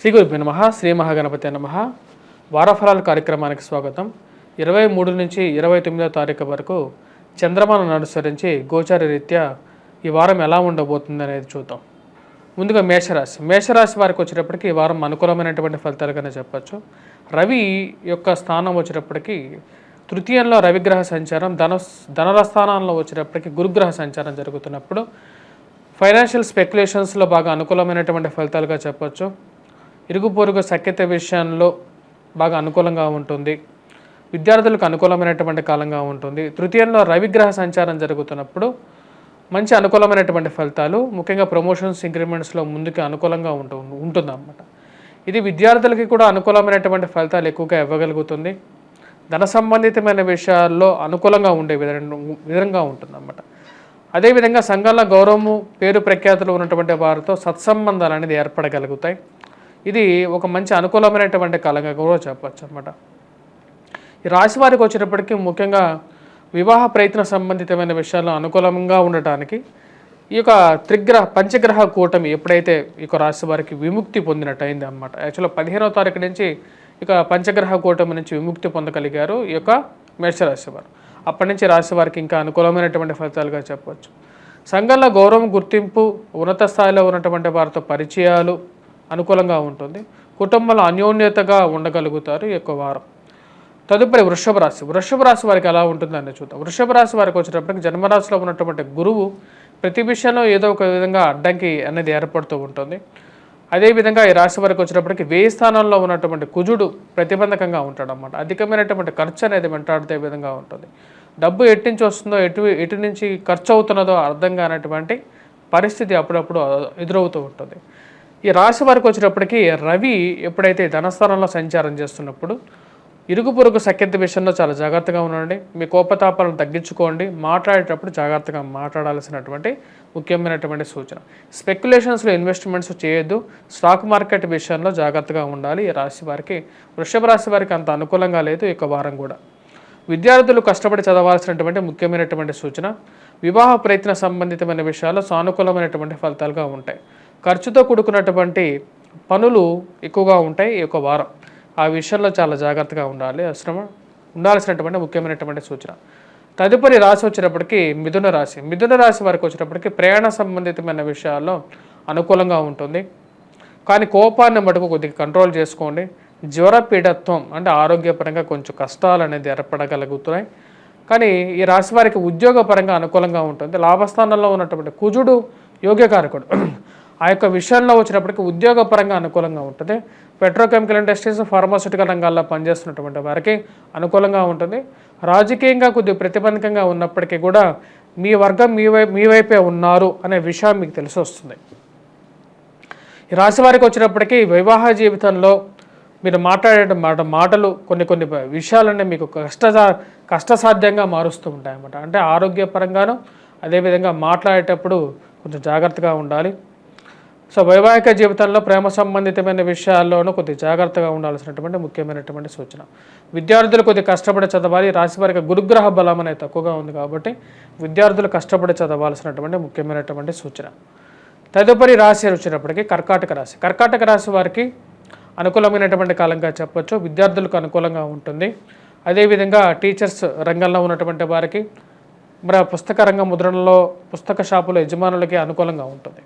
శ్రీ గురుభ్యో నమః. శ్రీ మహాగణపతి నమః. వారఫలాల కార్యక్రమానికి స్వాగతం. 23 నుంచి 29వ తారీఖు వరకు చంద్రమానం అనుసరించి గోచార రీత్యా ఈ వారం ఎలా ఉండబోతుంది అనేది చూద్దాం. ముందుగా మేషరాశి వారికి వచ్చేటప్పటికి ఈ వారం అనుకూలమైనటువంటి ఫలితాలుగానే చెప్పచ్చు. రవి యొక్క స్థానం వచ్చేటప్పటికి తృతీయంలో రవిగ్రహ సంచారం, ధనస్థానంలో వచ్చేటప్పటికి గురుగ్రహ సంచారం జరుగుతున్నప్పుడు ఫైనాన్షియల్ స్పెక్యులేషన్స్లో బాగా అనుకూలమైనటువంటి ఫలితాలుగా చెప్పచ్చు. ఇరుగు పొరుగు సఖ్యత విషయంలో బాగా అనుకూలంగా ఉంటుంది. విద్యార్థులకు అనుకూలమైనటువంటి కాలంగా ఉంటుంది. తృతీయంలో రవిగ్రహ సంచారం జరుగుతున్నప్పుడు మంచి అనుకూలమైనటువంటి ఫలితాలు, ముఖ్యంగా ప్రమోషన్స్, ఇంక్రిమెంట్స్లో ముందుకు అనుకూలంగా ఉంటుందన్నమాట. ఇది విద్యార్థులకి కూడా అనుకూలమైనటువంటి ఫలితాలు ఎక్కువగా ఇవ్వగలుగుతుంది. ధన సంబంధితమైన విషయాల్లో అనుకూలంగా ఉండే విధంగా ఉంటుందన్నమాట. అదేవిధంగా సంఘంలో గౌరవము, పేరు ప్రఖ్యాతులు ఉన్నటువంటి వారితో సత్సంబంధాలు అనేది ఏర్పడగలుగుతాయి. ఇది ఒక మంచి అనుకూలమైనటువంటి కాలంగా కూడా చెప్పచ్చు అన్నమాట. ఈ రాశి వారికి వచ్చేటప్పటికి ముఖ్యంగా వివాహ ప్రయత్న సంబంధితమైన విషయాల్లో అనుకూలంగా ఉండటానికి ఈ యొక్క పంచగ్రహ కూటమి ఎప్పుడైతే ఈ రాశి వారికి విముక్తి పొందినట్టు అయింది అన్నమాట. యాక్చువల్గా 15వ తారీఖు నుంచి ఇక పంచగ్రహ కూటమి నుంచి విముక్తి పొందగలిగారు ఈ యొక్క మేషరాశి వారు. అప్పటి నుంచి రాశి వారికి ఇంకా అనుకూలమైనటువంటి ఫలితాలుగా చెప్పవచ్చు. సంఘంలో గౌరవం, గుర్తింపు, ఉన్నత స్థాయిలో ఉన్నటువంటి వారితో పరిచయాలు అనుకూలంగా ఉంటుంది. కుటుంబంలో అన్యోన్యతగా ఉండగలుగుతారు ఈ యొక్క వారం. తదుపరి వృషభ రాశి వారికి ఎలా ఉంటుందని చూద్దాం. వృషభ రాశి వారికి వచ్చేటప్పటికి జన్మరాశిలో ఉన్నటువంటి గురువు ప్రతి విషయంలో ఏదో ఒక విధంగా అడ్డంకి అనేది ఏర్పడుతూ ఉంటుంది. అదేవిధంగా ఈ రాశి వారికి వచ్చేటప్పటికి వ్యయ స్థానంలో ఉన్నటువంటి కుజుడు ప్రతిబంధకంగా ఉంటాడు అన్నమాట. అధికమైనటువంటి ఖర్చు అనేది వెంటాడుతే విధంగా ఉంటుంది. డబ్బు ఎటు నుంచి వస్తుందో ఎటు నుంచి ఖర్చు అవుతున్నదో అర్థం కానటువంటి పరిస్థితి అప్పుడప్పుడు ఎదురవుతూ ఉంటుంది. ఈ రాశి వారికి వచ్చేటప్పటికి రవి ఎప్పుడైతే ధనస్థానంలో సంచారం చేస్తున్నప్పుడు ఇరుగు పొరుగు సఖ్యత విషయంలో చాలా జాగ్రత్తగా ఉండండి. మీ కోపతాపాలను తగ్గించుకోండి. మాట్లాడేటప్పుడు జాగ్రత్తగా మాట్లాడాల్సినటువంటి ముఖ్యమైనటువంటి సూచన. స్పెక్యులేషన్స్లో ఇన్వెస్ట్మెంట్స్ చేయొద్దు. స్టాక్ మార్కెట్ విషయంలో జాగ్రత్తగా ఉండాలి. ఈ రాశి వారికి, వృషభ రాశి వారికి అంత అనుకూలంగా లేదు ఈ వారం కూడా. విద్యార్థులు కష్టపడి చదవాల్సినటువంటి ముఖ్యమైనటువంటి సూచన. వివాహ ప్రయత్న సంబంధితమైన విషయాల్లో సానుకూలమైనటువంటి ఫలితాలుగా ఉంటాయి. ఖర్చుతో కూడుకున్నటువంటి పనులు ఎక్కువగా ఉంటాయి ఈ వారం. ఆ విషయంలో చాలా జాగ్రత్తగా ఉండాల్సినటువంటి ముఖ్యమైనటువంటి సూచన. తదుపరి రాశి వచ్చేటప్పటికి మిథున రాశి వారికి వచ్చేటప్పటికి ప్రయాణ సంబంధితమైన విషయాల్లో అనుకూలంగా ఉంటుంది. కానీ కోపాన్ని మటుకు కొద్దిగా కంట్రోల్ చేసుకోండి. జ్వర పీడత్వం అంటే ఆరోగ్యపరంగా కొంచెం కష్టాలు అనేది ఏర్పడగలుగుతున్నాయి. కానీ ఈ రాశి వారికి ఉద్యోగపరంగా అనుకూలంగా ఉంటుంది. లాభస్థానంలో ఉన్నటువంటి కుజుడు యోగ్యకారకుడు. ఆ యొక్క విషయంలో వచ్చినప్పటికీ ఉద్యోగపరంగా అనుకూలంగా ఉంటుంది. పెట్రోకెమికల్ ఇండస్ట్రీస్, ఫార్మాస్యూటికల్ రంగాల్లో పనిచేస్తున్నటువంటి వారికి అనుకూలంగా ఉంటుంది. రాజకీయంగా కొద్దిగా ప్రతిబంధకంగా ఉన్నప్పటికీ కూడా మీ వర్గం మీ వైపే ఉన్నారు అనే విషయం మీకు తెలిసి వస్తుంది. ఈ రాశి వారికి వచ్చినప్పటికీ వివాహ జీవితంలో మీరు మాట్లాడే మాటలు కొన్ని విషయాలన్నీ మీకు కష్టసాధ్యంగా మారుస్తూ ఉంటాయి అన్నమాట. అంటే ఆరోగ్యపరంగాను అదేవిధంగా మాట్లాడేటప్పుడు కొంచెం జాగ్రత్తగా ఉండాలి. సో వైవాహిక జీవితంలో ప్రేమ సంబంధితమైన విషయాల్లోనూ కొద్దిగా జాగ్రత్తగా ఉండాల్సినటువంటి ముఖ్యమైనటువంటి సూచన. విద్యార్థులు కొద్దిగా కష్టపడి చదవాలి. రాశి వారికి గురుగ్రహ బలం అనేది తక్కువగా ఉంది కాబట్టి విద్యార్థులు కష్టపడి చదవాల్సినటువంటి ముఖ్యమైనటువంటి సూచన. తదుపరి రాశి వచ్చినప్పటికీ కర్కాటక రాశి వారికి అనుకూలమైనటువంటి కాలంగా చెప్పొచ్చు. విద్యార్థులకు అనుకూలంగా ఉంటుంది. అదేవిధంగా టీచర్స్ రంగంలో ఉన్నటువంటి వారికి పుస్తక రంగం, ముద్రణలో పుస్తక షాపుల యజమానులకి అనుకూలంగా ఉంటుంది.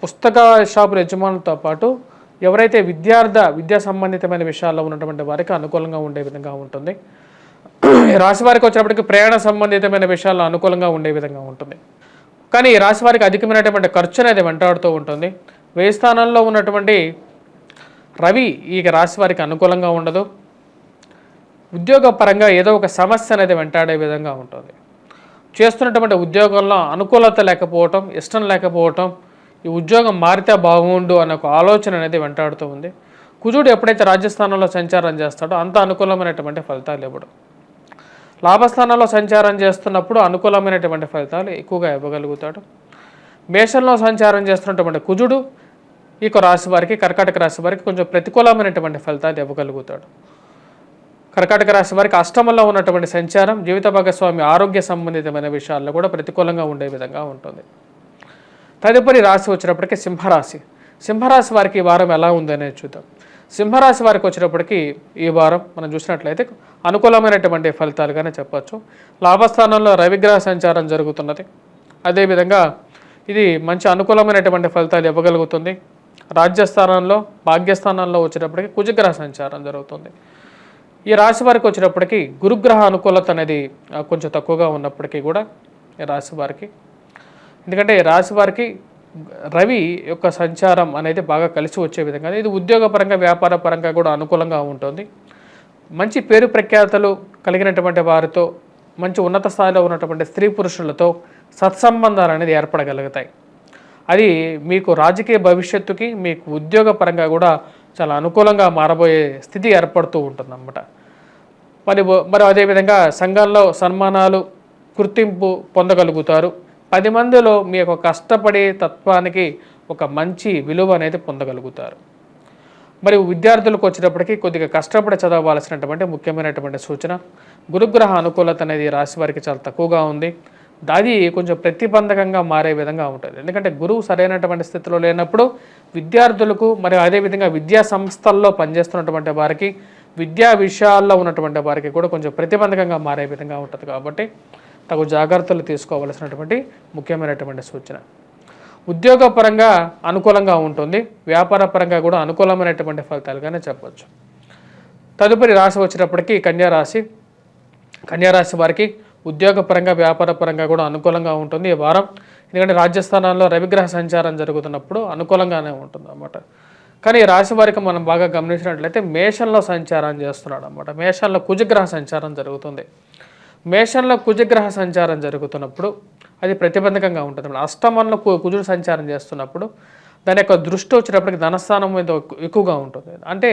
పుస్తక షాపుల యజమానులతో పాటు ఎవరైతే విద్యా సంబంధితమైన విషయాల్లో ఉన్నటువంటి వారికి అనుకూలంగా ఉండే విధంగా ఉంటుంది. రాశి వారికి వచ్చినప్పటికీ ప్రయాణ సంబంధితమైన విషయాల్లో అనుకూలంగా ఉండే విధంగా ఉంటుంది. కానీ ఈ రాశి వారికి అధికమైనటువంటి ఖర్చు అనేది వెంటాడుతూ ఉంటుంది. వ్యయ స్థానంలో ఉన్నటువంటి రవి ఈ రాశి వారికి అనుకూలంగా ఉండదు. ఉద్యోగపరంగా ఏదో ఒక సమస్య అనేది వెంటాడే విధంగా ఉంటుంది. చేస్తున్నటువంటి ఉద్యోగంలో అనుకూలత లేకపోవటం, ఇష్టం లేకపోవటం, ఈ ఉద్యోగం మారితే బాగుండు అనే ఒక ఆలోచన అనేది వెంటాడుతూ ఉంది. కుజుడు ఎప్పుడైతే రాజ్యస్థానంలో సంచారం చేస్తాడో అంత అనుకూలమైనటువంటి ఫలితాలు ఇవ్వడం. లాభస్థానంలో సంచారం చేస్తున్నప్పుడు అనుకూలమైనటువంటి ఫలితాలు ఎక్కువగా ఇవ్వగలుగుతాడు. మేషంలో సంచారం చేస్తున్నటువంటి కుజుడు ఈ రాశి వారికి, కర్కాటక రాశి వారికి కొంచెం ప్రతికూలమైనటువంటి ఫలితాలు ఇవ్వగలుగుతాడు. కర్కాటక రాశి వారికి అష్టమంలో ఉన్నటువంటి సంచారం జీవిత భాగస్వామి ఆరోగ్య సంబంధితమైన విషయాల్లో కూడా ప్రతికూలంగా ఉండే విధంగా ఉంటుంది. తదుపరి రాశి వచ్చినప్పటికీ సింహరాశి. సింహరాశి వారికి ఈ వారం ఎలా ఉందనేది చూద్దాం. సింహరాశి వారికి వచ్చినప్పటికీ ఈ వారం మనం చూసినట్లయితే అనుకూలమైనటువంటి ఫలితాలుగానే చెప్పచ్చు. లాభస్థానంలో రవిగ్రహ సంచారం జరుగుతున్నది. అదేవిధంగా ఇది మంచి అనుకూలమైనటువంటి ఫలితాలు ఇవ్వగలుగుతుంది. రాజ్యస్థానంలో భాగ్యస్థానంలో వచ్చేటప్పటికి కుజగ్రహ సంచారం జరుగుతుంది. ఈ రాశి వారికి వచ్చేటప్పటికి గురుగ్రహ అనుకూలత అనేది కొంచెం తక్కువగా ఉన్నప్పటికీ కూడా ఈ రాశి వారికి, ఎందుకంటే ఈ రాశి వారికి రవి యొక్క సంచారం అనేది బాగా కలిసి వచ్చే విధంగా ఇది ఉద్యోగపరంగా వ్యాపార పరంగా కూడా అనుకూలంగా ఉంటుంది. మంచి పేరు ప్రఖ్యాతలు కలిగినటువంటి వారితో, మంచి ఉన్నత స్థాయిలో ఉన్నటువంటి స్త్రీ పురుషులతో సత్సంబంధాలు అనేది ఏర్పడగలుగుతాయి. అది మీకు రాజకీయ భవిష్యత్తుకి, మీకు ఉద్యోగపరంగా కూడా చాలా అనుకూలంగా మారబోయే స్థితి ఏర్పడుతూ ఉంటుందన్నమాట. మరి అదేవిధంగా సంఘంలో సన్మానాలు, గుర్తింపు పొందగలుగుతారు. 10 మందిలో మీ యొక్క కష్టపడే తత్వానికి ఒక మంచి విలువ అనేది పొందగలుగుతారు. మరి విద్యార్థులకు వచ్చేటప్పటికి కొద్దిగా కష్టపడి చదవాల్సినటువంటి ముఖ్యమైనటువంటి సూచన. గురుగ్రహ అనుకూలత అనేది రాశి వారికి చాలా తక్కువగా ఉంది. అది కొంచెం ప్రతిబంధకంగా మారే విధంగా ఉంటుంది. ఎందుకంటే గురువు సరైనటువంటి స్థితిలో లేనప్పుడు విద్యార్థులకు, మరియు అదేవిధంగా విద్యా సంస్థల్లో పనిచేస్తున్నటువంటి వారికి, విద్యా విషయాల్లో ఉన్నటువంటి వారికి కూడా కొంచెం ప్రతిబంధకంగా మారే విధంగా ఉంటుంది. కాబట్టి తగు జాగ్రత్తలు తీసుకోవాల్సినటువంటి ముఖ్యమైనటువంటి సూచన. ఉద్యోగపరంగా అనుకూలంగా ఉంటుంది. వ్యాపార పరంగా కూడా అనుకూలమైనటువంటి ఫలితాలుగానే చెప్పవచ్చు. తదుపరి రాశి వచ్చేటప్పటికి కన్యారాశి. కన్యారాశి వారికి ఉద్యోగపరంగా వ్యాపార పరంగా కూడా అనుకూలంగా ఉంటుంది ఈ వారం. ఎందుకంటే రాజ్యస్థానాల్లో రవిగ్రహ సంచారం జరుగుతున్నప్పుడు అనుకూలంగానే ఉంటుంది అన్నమాట. కానీ ఈ రాశి వారికి మనం బాగా గమనించినట్లయితే మేషంలో సంచారం చేస్తున్నాడు అన్నమాట. మేషంలో కుజగ్రహ సంచారం జరుగుతుంది. మేషంలో కుజగ్రహ సంచారం జరుగుతున్నప్పుడు అది ప్రతిబంధకంగా ఉంటుంది. అష్టమంలో కుజుడు సంచారం చేస్తున్నప్పుడు దాని యొక్క దృష్టి వచ్చేటప్పటికి ధనస్థానం మీద ఎక్కువగా ఉంటుంది. అంటే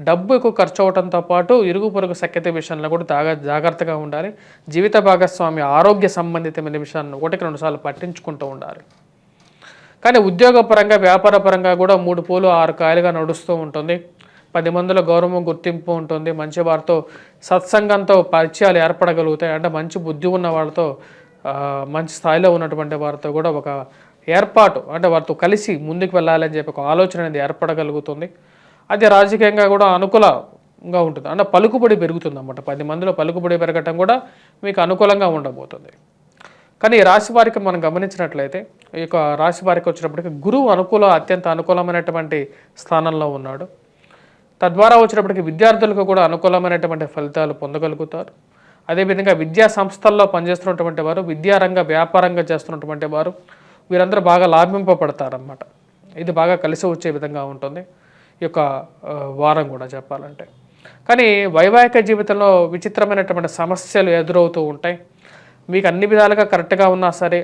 డబ్బు ఎక్కువ ఖర్చు అవడంతో పాటు ఇరుగు పొరుగు సఖ్యత విషయంలో కూడా జాగ్రత్తగా ఉండాలి. జీవిత భాగస్వామి ఆరోగ్య సంబంధితమైన విషయాలను 1-2 సార్లు పట్టించుకుంటూ ఉండాలి. కానీ ఉద్యోగపరంగా వ్యాపార పరంగా కూడా 3 పూలు 6 కాయలుగా నడుస్తూ ఉంటుంది. 10 మందిలో గౌరవం, గుర్తింపు ఉంటుంది. మంచి వారితో సత్సంగంతో పరిచయాలు ఏర్పడగలుగుతాయి. అంటే మంచి బుద్ధి ఉన్న వాళ్ళతో, మంచి స్థాయిలో ఉన్నటువంటి వారితో కూడా ఒక ఏర్పాటు, అంటే వారితో కలిసి ముందుకు వెళ్ళాలని చెప్పి ఒక ఆలోచన అనేది ఏర్పడగలుగుతుంది. అది రాజకీయంగా కూడా అనుకూలంగా ఉంటుంది. అంటే పలుకుబడి పెరుగుతుంది అన్నమాట. 10 మందిలో పలుకుబడి పెరగటం కూడా మీకు అనుకూలంగా ఉండబోతుంది. కానీ ఈ రాశి వారికి మనం గమనించినట్లయితే, ఈ యొక్క రాశి వారికి వచ్చినప్పటికీ గురువు అత్యంత అనుకూలమైనటువంటి స్థానంలో ఉన్నాడు. తద్వారా వచ్చినప్పటికీ విద్యార్థులకు కూడా అనుకూలమైనటువంటి ఫలితాలు పొందగలుగుతారు. అదేవిధంగా విద్యా సంస్థల్లో పనిచేస్తున్నటువంటి వారు, విద్యారంగ వ్యాపారంగా చేస్తున్నటువంటి వారు, వీరందరూ బాగా లాభింపబడతారన్నమాట. ఇది బాగా కలిసి వచ్చే విధంగా ఉంటుంది ఈ యొక్క వారం కూడా చెప్పాలంటే. కానీ వైవాహిక జీవితంలో విచిత్రమైనటువంటి సమస్యలు ఎదురవుతూ ఉంటాయి. మీకు అన్ని విధాలుగా కరెక్ట్గా ఉన్నా సరే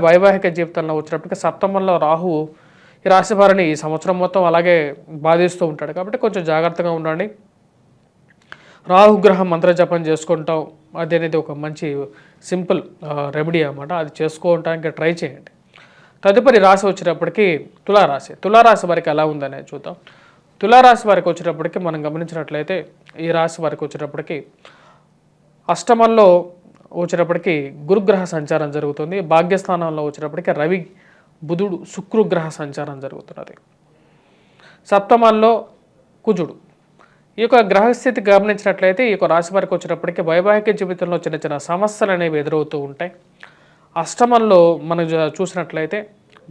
వైవాహిక జీవితంలో వచ్చినప్పటికీ సప్తమంలో రాహువు ఈ రాశి వారిని ఈ సంవత్సరం మొత్తం అలాగే బాధిస్తూ ఉంటాడు. కాబట్టి కొంచెం జాగ్రత్తగా ఉండండి. రాహుగ్రహం మంత్రజపం చేసుకుంటాం, అది అనేది ఒక మంచి సింపుల్ రెమెడీ అన్నమాట. అది చేసుకోవడానికి ట్రై చేయండి. తదుపరి రాశి వచ్చేటప్పటికి తులారాశి. తులారాశి వారికి ఎలా ఉందనేది చూద్దాం. తులారాశి వారికి వచ్చేటప్పటికి మనం గమనించినట్లయితే, ఈ రాశి వారికి వచ్చేటప్పటికి అష్టమంలో వచ్చేటప్పటికి గురుగ్రహ సంచారం జరుగుతుంది. భాగ్యస్థానంలో వచ్చేటప్పటికి రవి, బుధుడు, శుక్రగ్రహ సంచారం జరుగుతున్నది. సప్తమంలో కుజుడు. ఈ యొక్క గ్రహస్థితి గమనించినట్లయితే ఈ యొక్క రాశి వారికి వచ్చేటప్పటికి వైవాహిక జీవితంలో చిన్న చిన్న సమస్యలు అనేవి ఎదురవుతూ ఉంటాయి. అష్టమంలో మనం చూసినట్లయితే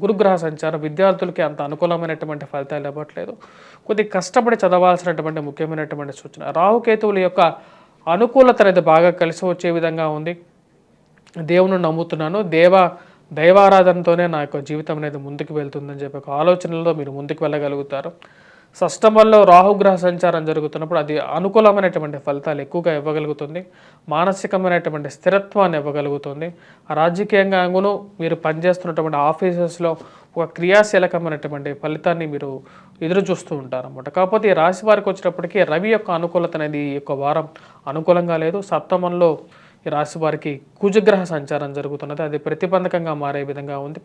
గురుగ్రహ సంచారం విద్యార్థులకి అంత అనుకూలమైనటువంటి ఫలితాలు ఇవ్వట్లేదు. కొద్దిగా కష్టపడి చదవాల్సినటువంటి ముఖ్యమైనటువంటి సూచన. రాహుకేతువుల యొక్క అనుకూలత అనేది బాగా కలిసి వచ్చే విధంగా ఉంది. దేవుని నమ్ముతున్నాను, దైవారాధనతోనే నా యొక్క జీవితం అనేది ముందుకు వెళ్తుందని చెప్పి ఒక ఆలోచనలో మీరు ముందుకు వెళ్ళగలుగుతారు. షష్టమంలో రాహుగ్రహ సంచారం జరుగుతున్నప్పుడు అది అనుకూలమైనటువంటి ఫలితాలు ఎక్కువగా ఇవ్వగలుగుతుంది. మానసికమైనటువంటి స్థిరత్వాన్ని ఇవ్వగలుగుతుంది. రాజకీయంగాను మీరు పనిచేస్తున్నటువంటి ఆఫీసెస్లో ఒక క్రియాశీలకమైనటువంటి ఫలితాన్ని మీరు ఎదురు చూస్తూ ఉంటారన్నమాట. కాకపోతే ఈ రాశి వారికి వచ్చేటప్పటికి రవి యొక్క అనుకూలత అనేది ఈ యొక్క వారం అనుకూలంగా లేదు. సప్తమంలో ఈ రాశి వారికి కుజగ్రహ సంచారం జరుగుతున్నది. అది ప్రతిబంధకంగా మారే విధంగా ఉంది.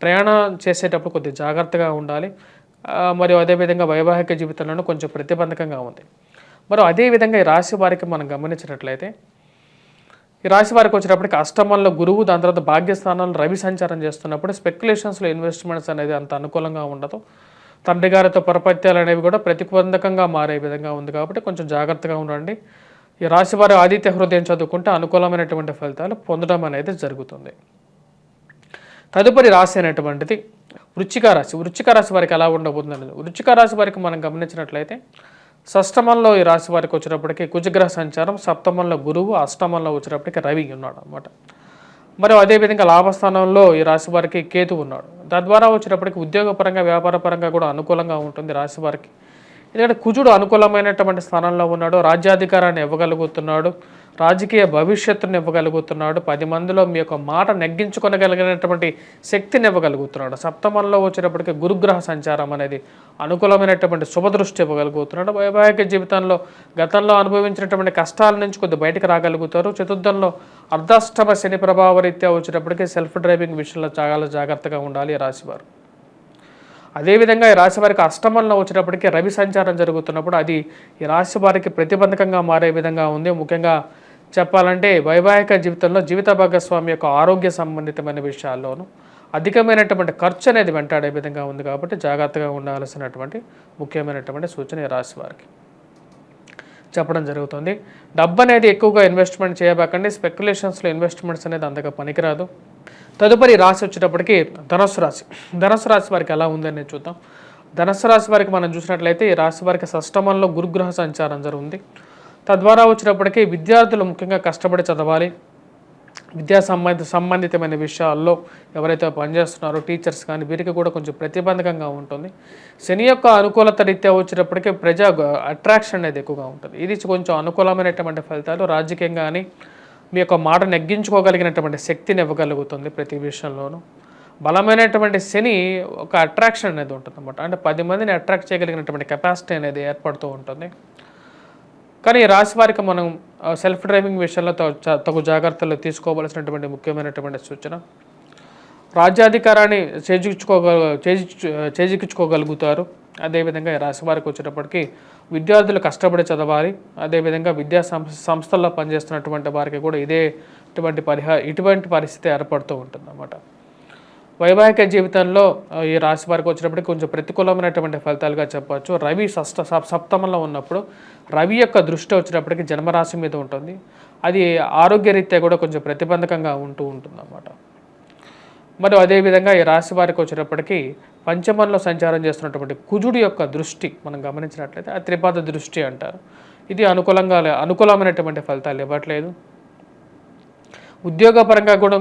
ప్రయాణం చేసేటప్పుడు కొద్దిగా జాగ్రత్తగా ఉండాలి. మరియు అదేవిధంగా వైవాహిక జీవితంలోనూ కొంచెం ప్రతిబంధకంగా ఉంది. మరి అదేవిధంగా ఈ రాశి వారికి మనం గమనించినట్లయితే, ఈ రాశి వారికి వచ్చేటప్పటికి అష్టమంలో గురువు, దాని తర్వాత భాగ్యస్థానంలో రవి సంచారం చేస్తున్నప్పుడు స్పెక్యులేషన్స్లో ఇన్వెస్ట్మెంట్స్ అనేది అంత అనుకూలంగా ఉండదు. తండ్రి గారితో పరపత్యాలు అనేవి కూడా ప్రతిబంధకంగా మారే విధంగా ఉంది కాబట్టి కొంచెం జాగ్రత్తగా ఉండండి. ఈ రాశి వారు ఆదిత్య హృదయం చదువుకుంటే అనుకూలమైనటువంటి ఫలితాలు పొందడం అనేది జరుగుతుంది. తదుపరి రాశి అనేటువంటిది వృశ్చిక రాశి. వృశ్చిక రాశి వారికి ఎలా ఉండబోతుందని, వృశ్చిక రాశి వారికి మనం గమనించినట్లయితే షష్టమంలో ఈ రాశి వారికి వచ్చేటప్పటికి కుజగ్రహ సంచారం, సప్తమంలో గురువు, అష్టమంలో వచ్చేటప్పటికి రవి ఉన్నాడు అనమాట. మరియు అదేవిధంగా లాభస్థానంలో ఈ రాశి వారికి కేతు ఉన్నాడు. తద్వారా వచ్చేటప్పటికి ఉద్యోగపరంగా, వ్యాపారపరంగా కూడా అనుకూలంగా ఉంటుంది రాశి వారికి. ఎందుకంటే కుజుడు అనుకూలమైనటువంటి స్థానంలో ఉన్నాడు, రాజ్యాధికారాన్ని ఇవ్వగలుగుతున్నాడు, రాజకీయ భవిష్యత్తుని ఇవ్వగలుగుతున్నాడు, 10 మందిలో మీ యొక్క మాట నెగ్గించుకొనగలిగినటువంటి శక్తిని ఇవ్వగలుగుతున్నాడు. సప్తమంలో వచ్చేటప్పటికి గురుగ్రహ సంచారం అనేది అనుకూలమైనటువంటి శుభదృష్టి ఇవ్వగలుగుతున్నాడు. వైవాహిక జీవితంలో గతంలో అనుభవించినటువంటి కష్టాల నుంచి కొద్ది బయటకు రాగలుగుతారు. చతుర్థంలో అర్ధాష్టమ శని ప్రభావ రీత్యా వచ్చేటప్పటికి సెల్ఫ్ డ్రైవింగ్ విషయంలో చాలా జాగ్రత్తగా ఉండాలి ఈ రాశివారు. అదేవిధంగా ఈ రాశి వారికి అష్టమంలో వచ్చేటప్పటికి రవి సంచారం జరుగుతున్నప్పుడు అది ఈ రాశి వారికి ప్రతిబంధకంగా మారే విధంగా ఉంది. ముఖ్యంగా చెప్పాలంటే వైవాహిక జీవితంలో జీవిత భాగస్వామి యొక్క ఆరోగ్య సంబంధితమైన విషయాల్లోనూ అధికమైనటువంటి ఖర్చు అనేది వెంటాడే విధంగా ఉంది కాబట్టి జాగ్రత్తగా ఉండాల్సినటువంటి ముఖ్యమైనటువంటి సూచన ఈ రాశి వారికి చెప్పడం జరుగుతుంది. డబ్బు అనేది ఎక్కువగా ఇన్వెస్ట్మెంట్ చేయబాకండి. స్పెక్యులేషన్స్లో ఇన్వెస్ట్మెంట్స్ అనేది అంతగా పనికిరాదు. తదుపరి రాశి వచ్చేటప్పటికి ధనుస్సు రాశి. ధనుస్సు రాశి వారికి ఎలా ఉందని చూద్దాం. ధనుస్సు రాశి వారికి మనం చూసినట్లయితే ఈ రాశి వారికి షష్టమంలో గురుగ్రహ సంచారం జరుగుతుంది. తద్వారా వచ్చేటప్పటికి విద్యార్థులు ముఖ్యంగా కష్టపడి చదవాలి. విద్యా సంబంధితమైన విషయాల్లో ఎవరైతే పనిచేస్తున్నారో టీచర్స్ కానీ వీరికి కూడా కొంచెం ప్రతిబంధకంగా ఉంటుంది. శని యొక్క అనుకూలత రీత్యా వచ్చేటప్పటికి ప్రజా అట్రాక్షన్ అనేది ఎక్కువగా ఉంటుంది. ఇది కొంచెం అనుకూలమైనటువంటి ఫలితాలు. రాజకీయంగా కానీ మీ యొక్క మాట నెగ్గించుకోగలిగినటువంటి శక్తిని ఇవ్వగలుగుతుంది. ప్రతి విషయంలోనూ బలమైనటువంటి శని ఒక అట్రాక్షన్ అనేది ఉంటుంది అన్నమాట. అంటే 10 మందిని అట్రాక్ట్ చేయగలిగినటువంటి కెపాసిటీ అనేది ఏర్పడుతూ ఉంటుంది. కానీ ఈ రాశి వారికి మనం సెల్ఫ్ డ్రైవింగ్ విషయంలో తగు జాగ్రత్తలు తీసుకోవాల్సినటువంటి ముఖ్యమైనటువంటి సూచన. రాజ్యాధికారాన్ని చేజిక్కించుకోగలుగుతారు. అదేవిధంగా ఈ రాశి వారికి వచ్చేటప్పటికి విద్యార్థులు కష్టపడి చదవాలి. అదేవిధంగా విద్యా సంస్థల్లో పనిచేస్తున్నటువంటి వారికి కూడా ఇటువంటి పరిస్థితి ఏర్పడుతూ ఉంటుంది అన్నమాట. వైవాహిక జీవితంలో ఈ రాశి వారికి వచ్చినప్పటికీ కొంచెం ప్రతికూలమైనటువంటి ఫలితాలుగా చెప్పవచ్చు. రవి సప్తమంలో ఉన్నప్పుడు రవి యొక్క దృష్టి వచ్చినప్పటికీ జన్మరాశి మీద ఉంటుంది. అది ఆరోగ్యరీత్యా కూడా కొంచెం ప్రతిబంధకంగా ఉంటుంది అన్నమాట. మరియు అదేవిధంగా ఈ రాశి వారికి వచ్చేటప్పటికీ పంచమంలో సంచారం చేస్తున్నటువంటి కుజుడు యొక్క దృష్టి మనం గమనించినట్లయితే ఆ త్రిపాద దృష్టి అంటారు. ఇది అనుకూలమైనటువంటి ఫలితాలు ఇవ్వట్లేదు. ఉద్యోగపరంగా కూడా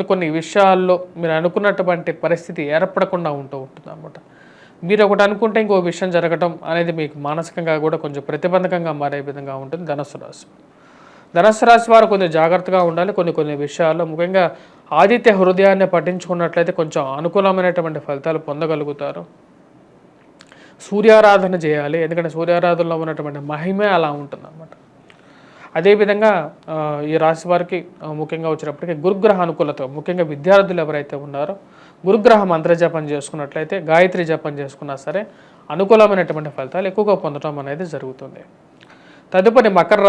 కొన్ని విషయాల్లో మీరు అనుకున్నటువంటి పరిస్థితి ఏర్పడకుండా ఉంటుంది అన్నమాట. మీరు ఒకటి అనుకుంటే ఇంకో విషయం జరగటం అనేది మీకు మానసికంగా కూడా కొంచెం ప్రతిబంధకంగా మారే విధంగా ఉంటుంది. ధనుస్సు రాశి వారు కొంచెం జాగ్రత్తగా ఉండాలి. కొన్ని విషయాల్లో ముఖ్యంగా ఆదిత్య హృదయాన్ని పఠించుకున్నట్లయితే కొంచెం అనుకూలమైనటువంటి ఫలితాలు పొందగలుగుతారు. సూర్యారాధన చేయాలి, ఎందుకంటే సూర్యారాధనలో ఉన్నటువంటి మహిమే అలా ఉంటుంది అన్నమాట. అదేవిధంగా ఈ రాశి వారికి ముఖ్యంగా వచ్చినప్పటికీ గురుగ్రహ అనుకూలత, ముఖ్యంగా విద్యార్థులు ఎవరైతే ఉన్నారో గురుగ్రహ మంత్ర జపం చేసుకున్నట్లయితే, గాయత్రి జపం చేసుకున్నా సరే అనుకూలమైనటువంటి ఫలితాలు ఎక్కువగా పొందడం అనేది జరుగుతుంది. తదుపరి మకర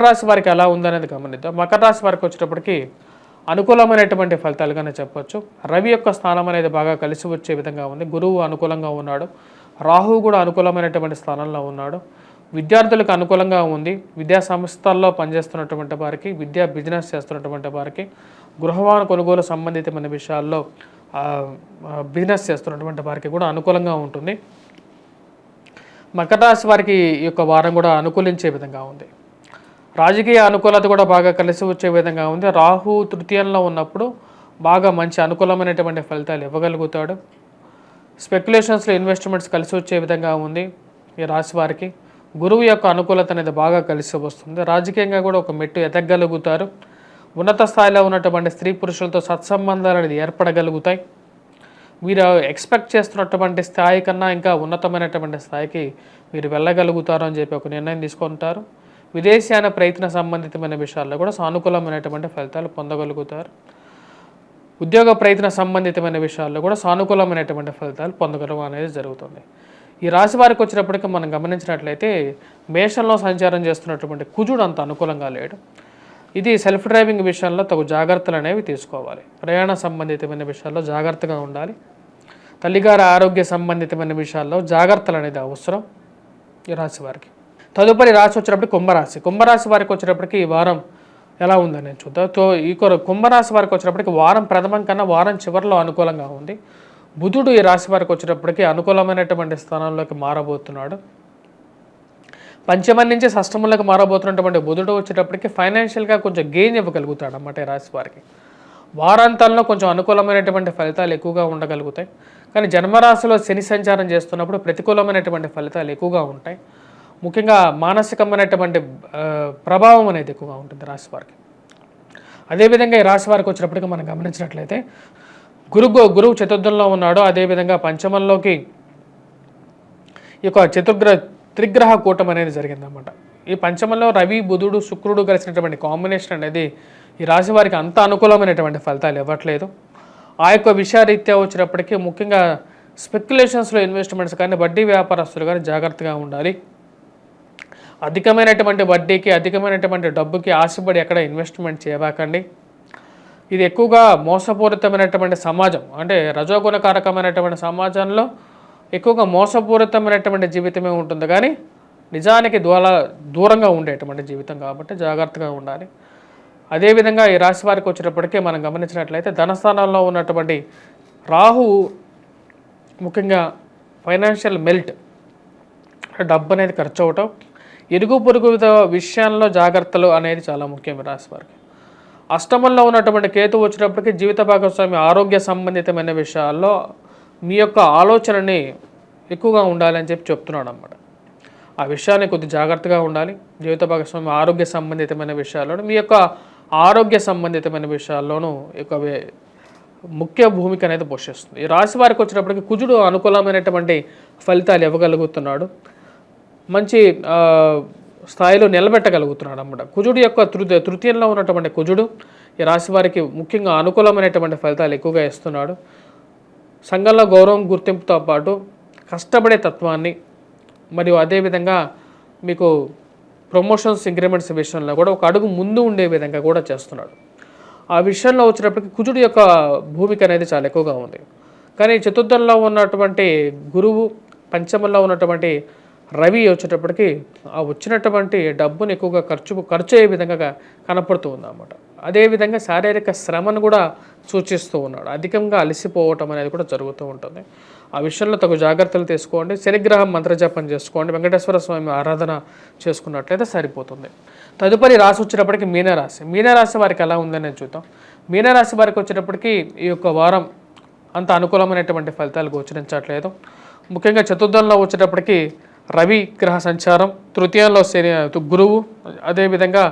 రాశి వారికి ఎలా ఉందనేది గమనిద్దాం. మకర రాశి వారికి వచ్చేటప్పటికి అనుకూలమైనటువంటి ఫలితాలుగానే చెప్పొచ్చు. రవి యొక్క స్థానం అనేది బాగా కలిసి వచ్చే విధంగా ఉంది. గురువు అనుకూలంగా ఉన్నాడు, రాహువు కూడా అనుకూలమైనటువంటి స్థానంలో ఉన్నాడు. విద్యార్థులకు అనుకూలంగా ఉంది. విద్యా సంస్థల్లో పనిచేస్తున్నటువంటి వారికి, బిజినెస్ చేస్తున్నటువంటి వారికి, గృహవాహన కొనుగోలు సంబంధితమైన విషయాల్లో బిజినెస్ చేస్తున్నటువంటి వారికి కూడా అనుకూలంగా ఉంటుంది. మకర రాశి వారికి ఈ యొక్క వారం కూడా అనుకూలించే విధంగా ఉంది. రాజకీయ అనుకూలత కూడా బాగా కలిసి వచ్చే విధంగా ఉంది. రాహు తృతీయంలో ఉన్నప్పుడు బాగా మంచి అనుకూలమైనటువంటి ఫలితాలు ఇవ్వగలుగుతాడు. స్పెక్యులేషన్స్లో ఇన్వెస్ట్మెంట్స్ కలిసి వచ్చే విధంగా ఉంది ఈ రాశి వారికి. గురువు యొక్క అనుకూలత అనేది బాగా కలిసి వస్తుంది. రాజకీయంగా కూడా ఒక మెట్టు ఎదగలుగుతారు. ఉన్నత స్థాయిలో ఉన్నటువంటి స్త్రీ పురుషులతో సత్సంబంధాలు అనేది ఏర్పడగలుగుతాయి. మీరు ఎక్స్పెక్ట్ చేస్తున్నటువంటి స్థాయి కన్నా ఇంకా ఉన్నతమైనటువంటి స్థాయికి మీరు వెళ్ళగలుగుతారు అని చెప్పి ఒక నిర్ణయం తీసుకుంటారు. విదేశీయాన ప్రయత్న సంబంధితమైన విషయాల్లో కూడా సానుకూలమైనటువంటి ఫలితాలు పొందగలుగుతారు. ఉద్యోగ ప్రయత్న సంబంధితమైన విషయాల్లో కూడా సానుకూలమైనటువంటి ఫలితాలు పొందగలం అనేది జరుగుతుంది. ఈ రాశి వారికి వచ్చినప్పటికీ మనం గమనించినట్లయితే మేషంలో సంచారం చేస్తున్నటువంటి కుజుడు అంత అనుకూలంగా లేడు. ఇది సెల్ఫ్ డ్రైవింగ్ విషయంలో తగు జాగ్రత్తలు అనేవి తీసుకోవాలి. ప్రయాణ సంబంధితమైన విషయాల్లో జాగ్రత్తగా ఉండాలి. తల్లిగారి ఆరోగ్య సంబంధితమైన విషయాల్లో జాగ్రత్తలు అనేది అవసరం ఈ రాశి వారికి. తదుపరి రాశి వచ్చినప్పటికి కుంభరాశి. కుంభరాశి వారికి వచ్చినప్పటికి ఈ వారం ఎలా ఉందని చూద్దాం. ఈ కుంభరాశి వారికి వచ్చినప్పటికి వారం ప్రథమం కన్నా వారం చివరిలో అనుకూలంగా ఉంది. బుధుడు ఈ రాశి వారికి వచ్చేటప్పటికి అనుకూలమైనటువంటి స్థానంలోకి మారబోతున్నాడు. పంచమం నుంచి షష్టమంలోకి మారబోతున్నటువంటి బుధుడు వచ్చేటప్పటికి ఫైనాన్షియల్గా కొంచెం గెయిన్ ఇవ్వగలుగుతాడు అన్నమాట ఈ రాశి వారికి. వారాంతాల్లో కొంచెం అనుకూలమైనటువంటి ఫలితాలు ఎక్కువగా ఉండగలుగుతాయి. కానీ జన్మరాశిలో శని సంచారం చేస్తున్నప్పుడు ప్రతికూలమైనటువంటి ఫలితాలు ఎక్కువగా ఉంటాయి. ముఖ్యంగా మానసికమైనటువంటి ప్రభావం అనేది ఎక్కువగా ఉంటుంది రాశి వారికి. అదేవిధంగా ఈ రాశి వారికి వచ్చినప్పటికీ మనం గమనించినట్లయితే గురువు చతుర్థంలో ఉన్నాడు. అదేవిధంగా పంచమంలోకి ఈ యొక్క త్రిగ్రహ కూటం అనేది జరిగిందన్నమాట. ఈ పంచమంలో రవి బుధుడు శుక్రుడు కలిసినటువంటి కాంబినేషన్ అనేది ఈ రాశి వారికి అంత అనుకూలమైనటువంటి ఫలితాలు ఇవ్వట్లేదు. ఆ యొక్క విషయరీత్యా వచ్చినప్పటికీ ముఖ్యంగా స్పెక్యులేషన్స్లో ఇన్వెస్ట్మెంట్స్ కానీ వడ్డీ వ్యాపారస్తులు కానీ జాగ్రత్తగా ఉండాలి. అధికమైనటువంటి వడ్డీకి అధికమైనటువంటి డబ్బుకి ఆశపడి ఎక్కడ ఇన్వెస్ట్మెంట్ చేయబాకండి. ఇది ఎక్కువగా మోసపూరితమైనటువంటి సమాజం, అంటే రజోగుణకారకమైనటువంటి సమాజంలో ఎక్కువగా మోసపూరితమైనటువంటి జీవితమే ఉంటుంది, కానీ నిజానికి దూరంగా ఉండేటువంటి జీవితం కాబట్టి జాగ్రత్తగా ఉండాలి. అదేవిధంగా ఈ రాశి వారికి వచ్చేటప్పటికీ మనం గమనించినట్లయితే ధనస్థానంలో ఉన్నటువంటి రాహువు ముఖ్యంగా ఫైనాన్షియల్ మెల్ట్, డబ్బు అనేది ఖర్చు అవటం, ఇరుగు పొరుగు విషయాల్లో జాగ్రత్తలు అనేది చాలా ముఖ్యం ఈ రాశి వారికి. అష్టమంలో ఉన్నటువంటి కేతు వచ్చినప్పటికీ జీవిత భాగస్వామి ఆరోగ్య సంబంధితమైన విషయాల్లో మీ యొక్క ఆలోచనని ఎక్కువగా ఉండాలని చెప్తున్నాడు అన్నమాట. ఆ విషయాన్ని కొద్ది జాగ్రత్తగా ఉండాలి. జీవిత భాగస్వామి ఆరోగ్య సంబంధితమైన విషయాల్లోనూ మీ యొక్క ఆరోగ్య సంబంధితమైన విషయాల్లోనూ ఎక్కువ ముఖ్య భూమిక అనేది పోషిస్తుంది. ఈ రాశి వారికి వచ్చినప్పటికీ కుజుడు అనుకూలమైనటువంటి ఫలితాలు ఇవ్వగలుగుతున్నాడు. మంచి స్థాయిలో నిలబెట్టగలుగుతున్నాడు అన్నమాట. కుజుడు యొక్క తృతీయంలో ఉన్నటువంటి కుజుడు ఈ రాశి వారికి ముఖ్యంగా అనుకూలమైనటువంటి ఫలితాలు ఎక్కువగా ఇస్తున్నాడు. సంఘంలో గౌరవం గుర్తింపుతో పాటు కష్టపడే తత్వాన్ని మరియు అదేవిధంగా మీకు ప్రమోషన్స్ ఇంక్రిమెంట్స్ విషయంలో కూడా ఒక అడుగు ముందు ఉండే విధంగా కూడా చేస్తున్నాడు. ఆ విషయంలో వచ్చినప్పటికీ కుజుడు యొక్క భూమిక అనేది చాలా ఎక్కువగా ఉంది. కానీ చతుర్థంలో ఉన్నటువంటి గురువు, పంచమంలో ఉన్నటువంటి రవి వచ్చేటప్పటికి ఆ వచ్చినటువంటి డబ్బును ఎక్కువగా ఖర్చు అయ్యే విధంగా కనపడుతూ ఉంది అన్నమాట. అదేవిధంగా శారీరక శ్రమను కూడా సూచిస్తూ ఉన్నాడు. అధికంగా అలసిపోవటం అనేది కూడా జరుగుతూ ఉంటుంది. ఆ విషయంలో తగు జాగ్రత్తలు తీసుకోండి. శనిగ్రహం మంత్రజపం చేసుకోండి. వెంకటేశ్వర స్వామి ఆరాధన చేసుకున్నట్లయితే సరిపోతుంది. తదుపరి రాశి వచ్చేటప్పటికి మీనరాశి. మీనరాశి వారికి ఎలా ఉందని చూద్దాం. మీనరాశి వారికి వచ్చేటప్పటికి ఈ యొక్క వారం అంత అనుకూలమైనటువంటి ఫలితాలు గోచరించట్లేదు. ముఖ్యంగా చతుర్థంలో వచ్చేటప్పటికి రవి గ్రహ సంచారం, తృతీయంలో గురువు, అదేవిధంగా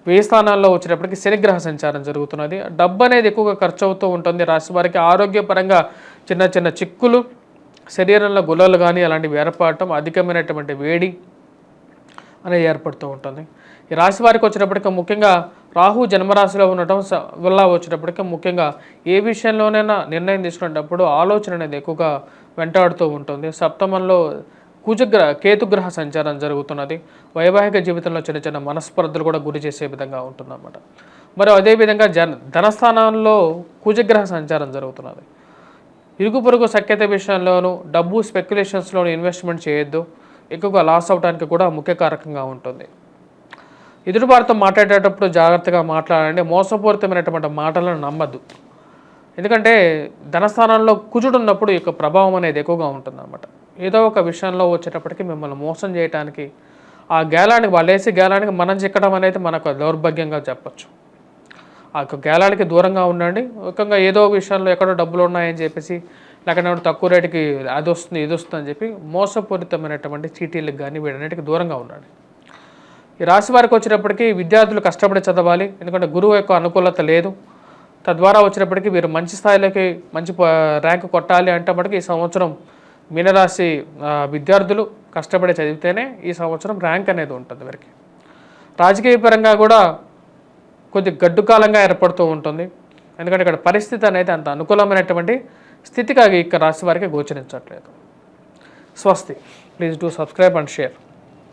వ్యయ స్థానాల్లో వచ్చేటప్పటికి శనిగ్రహ సంచారం జరుగుతున్నది. డబ్బు అనేది ఎక్కువగా ఖర్చు అవుతూ ఉంటుంది. రాశి వారికి ఆరోగ్యపరంగా చిన్న చిన్న చిక్కులు, శరీరంలో గుల్లలు కానీ అలాంటివి ఏర్పడటం, అధికమైనటువంటి వేడి అనేది ఏర్పడుతూ ఉంటుంది. ఈ రాశి వారికి వచ్చేటప్పటికి ముఖ్యంగా రాహు జన్మరాశిలో ఉండటం వల్ల వచ్చేటప్పటికి ముఖ్యంగా ఏ విషయంలోనైనా నిర్ణయం తీసుకునేటప్పుడు ఆలోచన అనేది ఎక్కువగా వెంటాడుతూ ఉంటుంది. సప్తమంలో కేతుగ్రహ సంచారం జరుగుతున్నది. వైవాహిక జీవితంలో చిన్న చిన్న మనస్పర్ధలు కూడా గురి చేసే విధంగా ఉంటుందన్నమాట. మరి అదేవిధంగా ధనస్థానంలో కుజగ్రహ సంచారం జరుగుతున్నది. ఇరుగు పొరుగు సఖ్యత విషయంలోనూ డబ్బు స్పెక్యులేషన్స్లోనూ ఇన్వెస్ట్మెంట్ చేయొద్దు. ఎక్కువగా లాస్ అవడానికి కూడా ముఖ్య కారకంగా ఉంటుంది. ఎదుటివారితో మాట్లాడేటప్పుడు జాగ్రత్తగా మాట్లాడండి. మోసపూరితమైనటువంటి మాటలను నమ్మద్దు. ఎందుకంటే ధనస్థానంలో కుజుడు ఉన్నప్పుడు ఈ యొక్క ప్రభావం అనేది ఎక్కువగా ఉంటుందన్నమాట. ఏదో ఒక విషయంలో వచ్చేటప్పటికి మిమ్మల్ని మోసం చేయడానికి ఆ గేలానికి వాళ్ళు వేసే గేలానికి మనం చిక్కడం అనేది మనకు దౌర్భాగ్యంగా చెప్పచ్చు. ఆ యొక్క గేలానికి దూరంగా ఉండండి. ముఖ్యంగా ఏదో విషయంలో ఎక్కడో డబ్బులు ఉన్నాయని చెప్పేసి లేకపోతే తక్కువ రేటుకి అది వస్తుంది ఇది వస్తుంది అని చెప్పి మోసపూరితమైనటువంటి చీటీలకు కానీ వీటన్నిటికి దూరంగా ఉండండి. ఈ రాశి వారికి వచ్చేటప్పటికి విద్యార్థులు కష్టపడి చదవాలి. ఎందుకంటే గురువు యొక్క అనుకూలత లేదు. తద్వారా వచ్చినప్పటికీ వీరు మంచి స్థాయిలోకి మంచి ర్యాంకు కొట్టాలి అంటే మటుకు ఈ సంవత్సరం మీనరాశి విద్యార్థులు కష్టపడి చదివితేనే ఈ సంవత్సరం ర్యాంక్ అనేది ఉంటుంది వీరికి. రాజకీయ పరంగా కూడా కొద్ది గడ్డుకాలంగా ఏర్పడుతూ ఉంటుంది. ఎందుకంటే ఇక్కడ పరిస్థితి అనేది అంత అనుకూలమైనటువంటి స్థితిగా ఇక్కడ రాశి వారికి గోచరించట్లేదు. స్వస్తి. Please do subscribe and share.